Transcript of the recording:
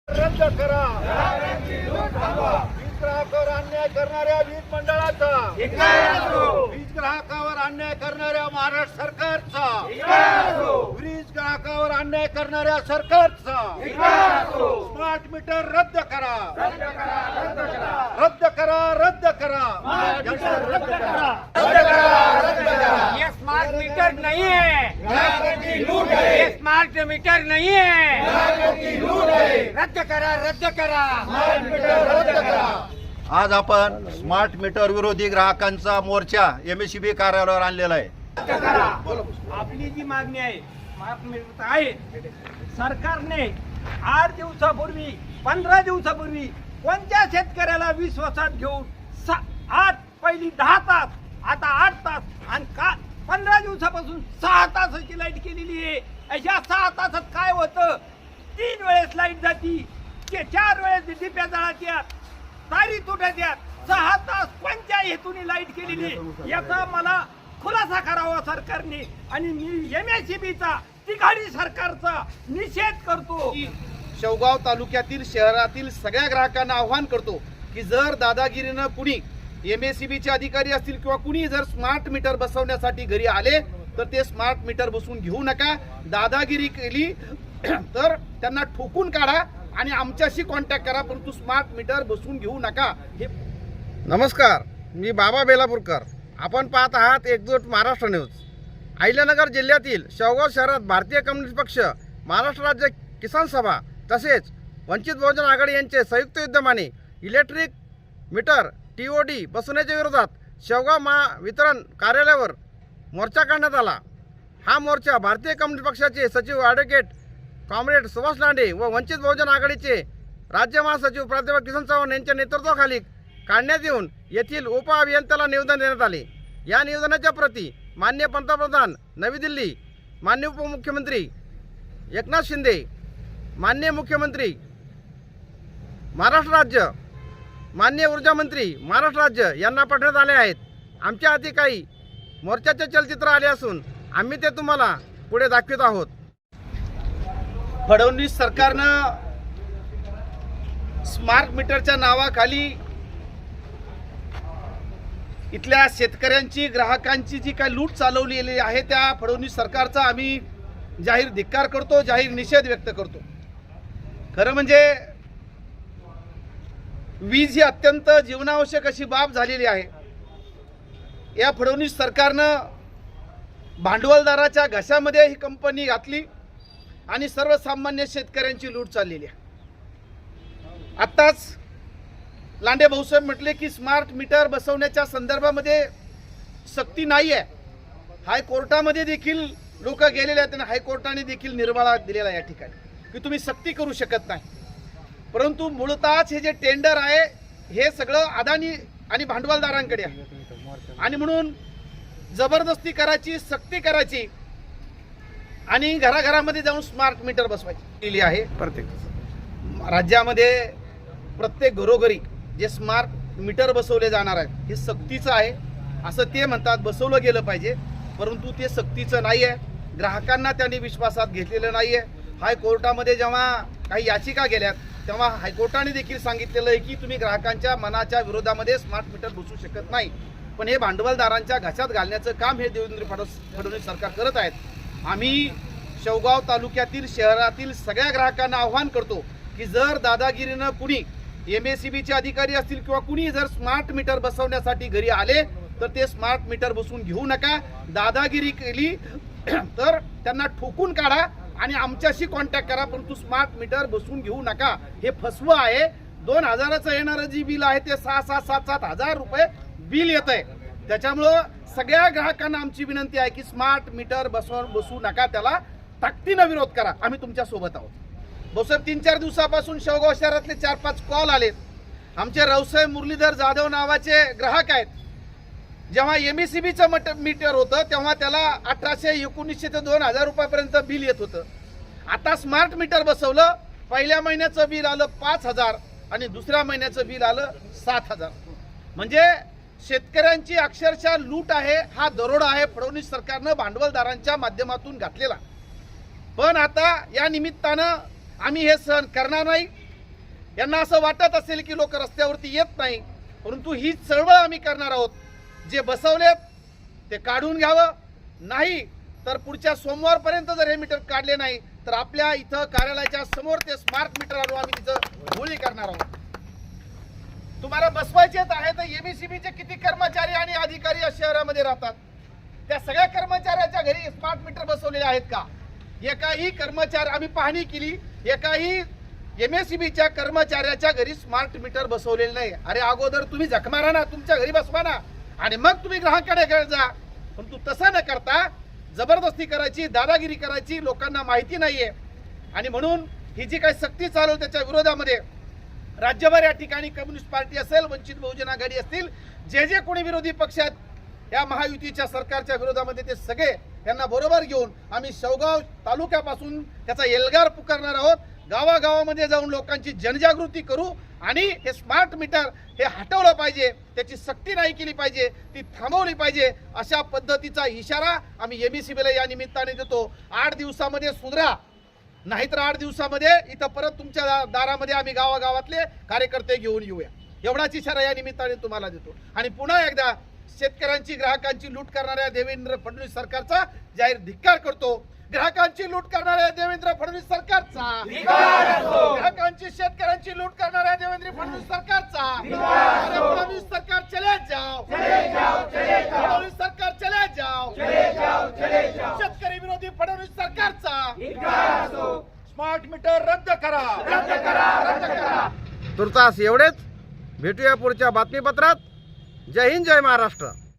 रद्द करा। वीज ग्राहकावर अन्याय करणाऱ्या वीज मंडळाचा, वीज ग्राहकावर अन्याय करणाऱ्या महाराष्ट्र सरकारचा, वीज ग्राहकावर अन्याय करणाऱ्या सरकारचा स्मार्ट मीटर रद्द करा, रद्द करा, रद्द करा, रद्द करा, ये स्मार्ट मीटर नहीं है, ये स्मार्ट मीटर नहीं है, रद्द करा, रद्द करा, रद्द करा। आज आपण स्मार्ट मीटर विरोधी ग्राहकांचा मोर्चा MSEB कार्यालयावर आणलेला आहे। आपली जी मागणी आहे स्मार्ट मीटर आहे, सरकारने 8 दिवसापूर्वी 15 दिवसापूर्वी कोणत्या शेतकऱ्याला विश्वासात घेऊन पहिली 10 तास आता 8 तास आणि 15 दिवसापासून 6 तासाची लाईट केलेली आहे। अशा 6 तासात काय होतं, 3 वेळेस लाईट जाती, 4 वेळेस दिप्या जळात्या, तारी तुटत्या, 6 तास कोणत्या हेतूने लाईट केलेली याचा मला खुलासा करावा सरकारने। आणि मी MSEBचा तिघाडी सरकारचा निषेध करतो। शेवगाव तालुक्यातील शहरातील सगळ्या ग्राहकांना आव्हान करतो की जर दादागिरीनं कुणी MSEBचे अधिकारी असतील किंवा कुणी जर स्मार्ट मीटर बसवण्यासाठी घरी आले तर ते स्मार्ट मीटर बसवून घेऊ नका। दादागिरी केली तर त्यांना ठोकून काढा आणि आमच्याशी कॉन्टॅक्ट करा, परंतु स्मार्ट मीटर बसवून घेऊ नका। हे नमस्कार, मी बाबा बेलापूरकर। आपण पाहत आहात एकजूट महाराष्ट्र न्यूज। अहिल्यानगर जिल्ह्यातील शेवगाव शहरात भारतीय कम्युनिस्ट पक्ष, महाराष्ट्र राज्य किसान सभा तसेच वंचित बहुजन आघाडी यांचे संयुक्त विद्यमाने इलेक्ट्रिक मीटर TOD बसवण्याच्या विरोधात शेवगाव महावितरण कार्यालयावर मोर्चा काढण्यात आला। हा मोर्चा भारतीय कम्युनिस्ट पक्षाचे सचिव ॲडव्होकेट कॉम्रेड सुभाष लांडे व वंचित बहुजन आघाडीचे राज्य महासचिव प्राध्यापक किसन चव्हाण यांच्या नेतृत्वाखाली काढण्यात येऊन येथील उप अभियंत्याला निवेदन देण्यात आले। या निवेदनाच्या प्रती माननीय पंतप्रधान नवी दिल्ली, माननीय उपमुख्यमंत्री एकनाथ शिंदे, माननीय मुख्यमंत्री महाराष्ट्र राज्य, माननीय ऊर्जा मंत्री महाराष्ट्र राज्य यांना पाठवण्यात आले आहेत। आमच्या हाती काही मोर्चाचे चलचित्र आले असून आम्ही ते तुम्हाला पुढे दाखवित आहोत। फडणवीस सरकारनं स्मार्ट मीटरच्या नावाखाली इथल्या शेतकऱ्यांची, ग्राहकांची जी काही लूट चालवलेली आहे त्या फडणवीस सरकारचा आम्ही जाहीर धिक्कार करतो, जाहीर निषेध व्यक्त करतो। खरं म्हणजे वीज ही अत्यंत जीवनावश्यक अशी बाब झालेली आहे। या फडणवीस सरकारनं भांडवलदाराच्या घशामध्ये ही कंपनी घातली आणि सर्वसामान्य शेतकऱ्यांची लूट चाललेली आहे। आत्ताच लांडे भाऊसाहेब म्हटले की स्मार्ट मीटर बसवण्याच्या संदर्भामध्ये सक्ती नाही आहे। हायकोर्टामध्ये देखील लोक गेलेले आहेत आणि हायकोर्टाने देखील निर्वाळा दिलेला आहे या ठिकाणी की तुम्ही सक्ती करू शकत नाही। परंतु मूळतःच हे जे टेंडर आहे हे सगळं अदानी आणि भांडवलदारांकडे आहे आणि म्हणून जबरदस्ती करायची, सक्ती करायची आणि घराघरामध्ये जाऊन स्मार्ट मीटर बसवायची केली आहे। प्रत्येक राज्यामध्ये प्रत्येक घरोघरी जे स्मार्ट मीटर बसवले जाणार आहेत हे सक्तीचं आहे असं ते म्हणतात, बसवलं गेलं पाहिजे, परंतु ते सक्तीचं नाही आहे। ग्राहकांना त्यांनी विश्वासात घेतलेलं नाही आहे। हायकोर्टामध्ये जेव्हा काही याचिका गेल्यात तेव्हा हायकोर्टाने देखील सांगितलेलं आहे की तुम्ही ग्राहकांच्या मनाच्या विरोधामध्ये स्मार्ट मीटर बसवू शकत नाही, पण हे भांडवलदारांच्या घशात घालण्याचं काम हे देवेंद्र फडणवीस सरकार करत आहेत। आम्ही शेवगाव तालुक्यातील शहरातील सगळ्या ग्राहकांना आव्हान करतो की जर दादागिरीनं कुणी MSEBचे अधिकारी असतील किंवा कुणी जर स्मार्ट मीटर बसवण्यासाठी घरी आले तर ते स्मार्ट मीटर बसवून घेऊ नका। दादागिरी केली तर त्यांना ठोकून काढा आणि आमच्याशी कॉन्टॅक्ट करा, परंतु स्मार्ट मीटर बसवून घेऊ नका। हे फसवं आहे। 2000चं येणारं जी बिल आहे ते 6-7 हजार रुपये बिल येत आहे। त्याच्यामुळं सगळ्या ग्राहकांना आमची विनंती आहे की स्मार्ट मीटर बसवू नका, त्याला ताकदीनं विरोध करा। आम्ही तुमच्या सोबत आहोत। भाऊसाहेब 3-4 दिवसापासून शेवगाव शहरातले 4-5 कॉल आलेत। आमचे रावसाहेब मुरलीधर जाधव नावाचे ग्राहक आहेत। जेव्हा MSEBचं मीटर होतं तेव्हा त्याला 1800, 1900 ते 2000 रुपयापर्यंत बिल येत होतं। आता स्मार्ट मीटर बसवलं, पहिल्या महिन्याचं बिल आलं 5000 आणि दुसऱ्या महिन्याचं बिल आलं 7000। म्हणजे शेतकऱ्यांची अक्षरशः लूट आहे, हा दरोडा आहे फडणवीस सरकारनं भांडवलदारांच्या माध्यमातून घातलेला। पण आता या निमित्तानं आम्ही हे सहन करणार नाही। यांना असं वाटत असेल की लोक रस्त्यावरती येत नाही, परंतु ही चळवळ आम्ही करणार आहोत. जे बसवलेत ते काढून घ्यावं, नाही तर पुढच्या सोमवारपर्यंत जर हे मीटर काढले नाही तर आपल्या इथं कार्यालयाच्या समोर ते स्मार्ट मीटर आणून आम्ही तिथं होळी करणार आहोत. तुम्हाला बसवायचेच आहे तर एमएससीबीचे किती कर्मचारी आणि अधिकारी या शहरामध्ये राहतात, त्या सगळ्या कर्मचाऱ्याच्या घरी स्मार्ट मीटर बसवलेले आहेत का? एकाही कर्मचारी, आम्ही पाहणी केली, एकाही एमएससीबीच्या कर्मचाऱ्याच्या घरी स्मार्ट मीटर बसवलेले नाही. अरे अगोदर तुम्ही झक मारा ना, तुमच्या घरी बसवा ना आणि मग तुम्ही ग्राहकाकडे जा. पण तू तसं न करता जबरदस्ती करायची, दादागिरी करायची, लोकांना माहिती नाहीये. आणि म्हणून ही जी काही सक्ती चालू त्याच्या विरोधामध्ये राज्यभर या ठिकाणी कम्युनिस्ट पार्टी असेल, वंचित बहुजन आघाडी असतील, जे जे कोणी विरोधी पक्ष आहेत या महायुतीच्या सरकारच्या विरोधामध्ये, ते सगळे यांना बरोबर घेऊन आम्ही शेवगाव तालुक्यापासून त्याचा एल्गार पुकारणार आहोत. गावागावामध्ये जाऊन लोकांची जनजागृती करू आणि हे स्मार्ट मीटर हे हटवलं पाहिजे, त्याची सक्ती नाही केली पाहिजे, ती थांबवली पाहिजे. अशा पद्धतीचा इशारा आम्ही एमएससीबीला या निमित्ताने देतो. 8 दिवसामध्ये सुधरा, नाहीतर 8 दिवसामध्ये इथं परत तुमच्या दारामध्ये आम्ही गावागावातले कार्यकर्ते घेऊन येऊया, एवढाच इशारा या निमित्ताने तुम्हाला देतो. आणि पुन्हा एकदा शेतकऱ्यांची, ग्राहकांची लूट करणाऱ्या देवेंद्र फडणवीस सरकारचा जाहीर धिक्कार करतो. ग्राहकांची लूट करणाऱ्या देवेंद्र फडणवीस सरकारचा, ग्राहकांची, शेतकऱ्यांची लूट करणाऱ्या देवेंद्र फडणवीस सरकारचा, फडणवीस सरकार चले जाओ, फडणवीस सरकार चले जाओ, शेतकरी विरोधी फडणवीस सरकारचा स्मार्ट मीटर रद्द करा, रद्द करा, रद्द करा. तुर्तास एवढेच. भेटूया पुढच्या बातमीपत्रात. जय हिंद, जय महाराष्ट्र.